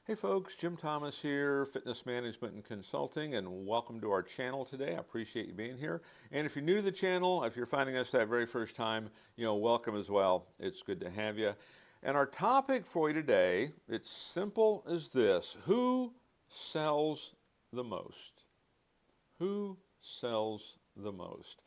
Hey folks, Jim Thomas here, Fitness Management and Consulting, and welcome to our channel today. I appreciate you being here. And if you're new to the channel, if you're finding us that very first time, welcome as well. It's good to have you. And our topic for you today, it's simple as this. Who sells the most? Who sells the most?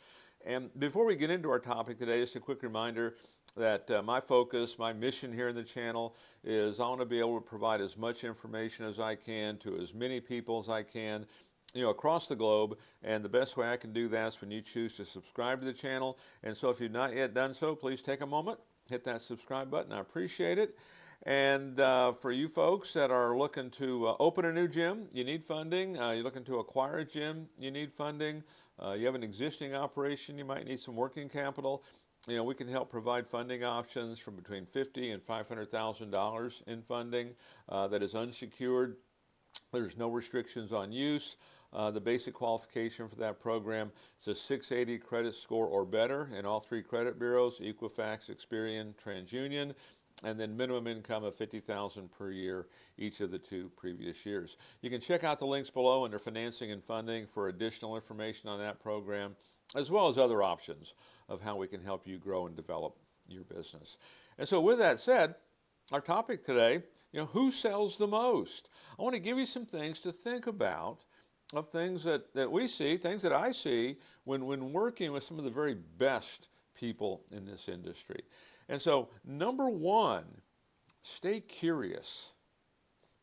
And before we get into our topic today, just a quick reminder that my focus, my mission here in the channel is I want to be able to provide as much information as I can to as many people as I can, across the globe. And the best way I can do that is when you choose to subscribe to the channel. And so if you've not yet done so, please take a moment, hit that subscribe button. I appreciate it. And for you folks that are looking to open a new gym, you need funding. You're looking to acquire a gym, you need funding. You have an existing operation, you might need some working capital. We can help provide funding options from between $50,000 and $500,000 in funding that is unsecured. There's no restrictions on use. The basic qualification for that program is a 680 credit score or better in all three credit bureaus, Equifax, Experian, TransUnion, and then minimum income of $50,000 per year each of the two previous years. You can check out the links below under financing and funding for additional information on that program, as well as other options of how we can help you grow and develop your business. And so with that said, our topic today, who sells the most? I want to give you some things to think about of things that we see, things that I see when working with some of the very best people in this industry. And so, number one, stay curious.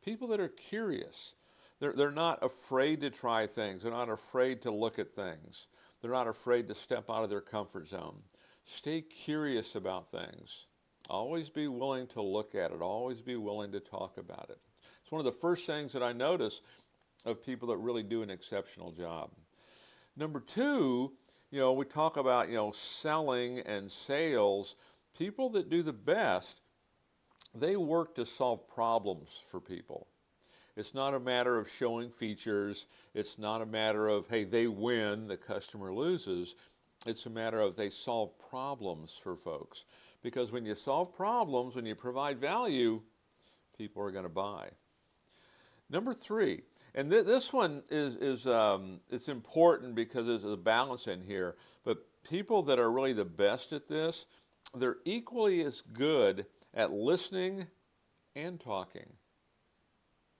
People that are curious, they're not afraid to try things. They're not afraid to look at things. They're not afraid to step out of their comfort zone. Stay curious about things. Always be willing to look at it. Always be willing to talk about it. It's one of the first things that I notice of people that really do an exceptional job. Number two, we talk about, selling and sales. People that do the best, they work to solve problems for people. It's not a matter of showing features. It's not a matter of, hey, they win, the customer loses. It's a matter of they solve problems for folks. Because when you solve problems, when you provide value, people are going to buy. Number three, and this one is it's important because there's a balance in here, but people that are really the best at this, they're equally as good at listening and talking.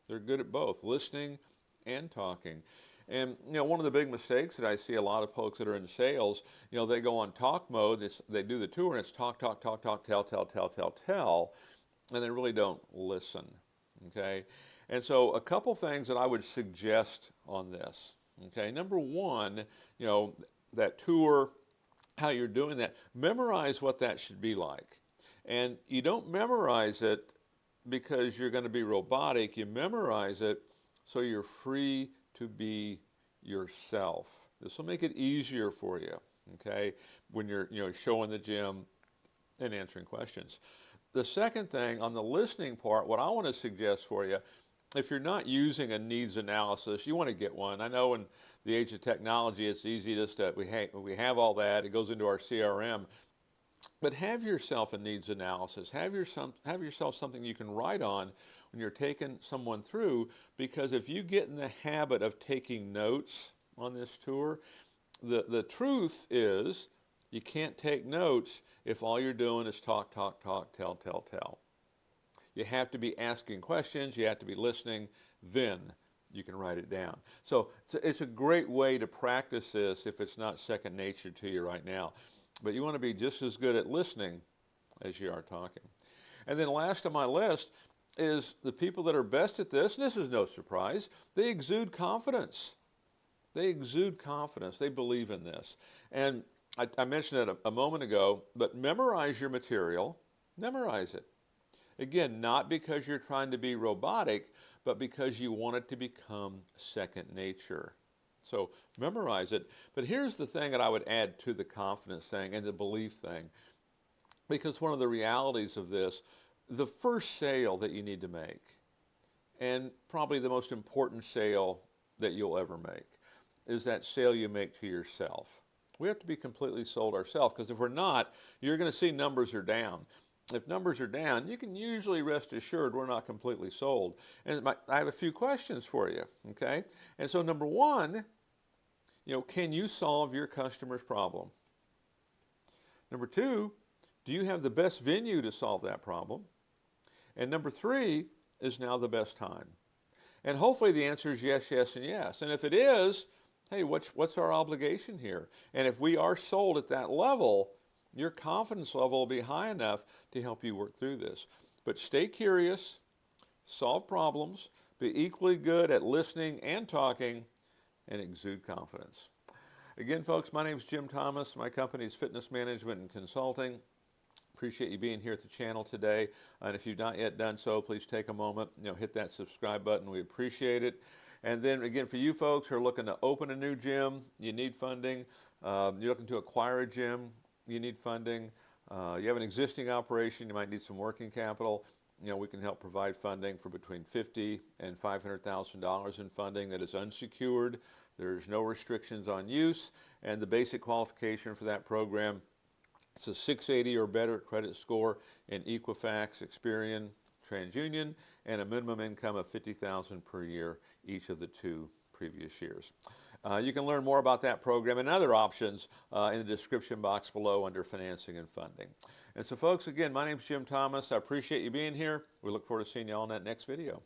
They're good at both, listening and talking. And, one of the big mistakes that I see a lot of folks that are in sales, they go on talk mode, they do the tour, and it's talk, talk, talk, talk, tell, and they really don't listen, okay? And so a couple things that I would suggest on this, okay? Number one, that tour, how you're doing that, memorize what that should be like. And you don't memorize it because you're going to be robotic. You memorize it so you're free to be yourself. This will make it easier for you, okay, when you're showing the gym and answering questions. The second thing on the listening part, what I want to suggest for you, if you're not using a needs analysis, you want to get one. I know in the age of technology, it's easy just to, we have all that. It goes into our CRM. But have yourself a needs analysis. Have yourself something you can write on when you're taking someone through, because if you get in the habit of taking notes on this tour, the truth is you can't take notes if all you're doing is talk, talk, talk, tell. You have to be asking questions, you have to be listening, then you can write it down. So it's a great way to practice this if it's not second nature to you right now. But you want to be just as good at listening as you are talking. And then last on my list is the people that are best at this, and this is no surprise, they exude confidence. They exude confidence. They believe in this. And I mentioned it a moment ago, but memorize your material. Memorize it. Again, not because you're trying to be robotic, but because you want it to become second nature. So memorize it. But here's the thing that I would add to the confidence thing and the belief thing. Because one of the realities of this, the first sale that you need to make, and probably the most important sale that you'll ever make, is that sale you make to yourself. We have to be completely sold ourselves, because if we're not, you're going to see numbers are down. if numbers are down, you can usually rest assured we're not completely sold. And I have a few questions for you, okay? And so number one, can you solve your customer's problem? Number two, do you have the best venue to solve that problem? And number three, is now the best time? And hopefully the answer is yes, yes, and yes. And if it is, hey, what's our obligation here? And if we are sold at that level, your confidence level will be high enough to help you work through this. But stay curious, solve problems, be equally good at listening and talking, and exude confidence. Again, folks, my name is Jim Thomas. My company is Fitness Management and Consulting. Appreciate you being here at the channel today. And if you've not yet done so, please take a moment, hit that subscribe button. We appreciate it. And then again, for you folks who are looking to open a new gym, you need funding. You're looking to acquire a gym, you need funding. You have an existing operation, you might need some working capital. We can help provide funding for between $50,000 and $500,000 in funding that is unsecured. There's no restrictions on use, and the basic qualification for that program, it's a 680 or better credit score in Equifax, Experian, TransUnion, and a minimum income of $50,000 per year each of the 2 previous years. You can learn more about that program and other options in the description box below under financing and funding. And so folks, again, my name is Jim Thomas. I appreciate you being here. We look forward to seeing you all in that next video.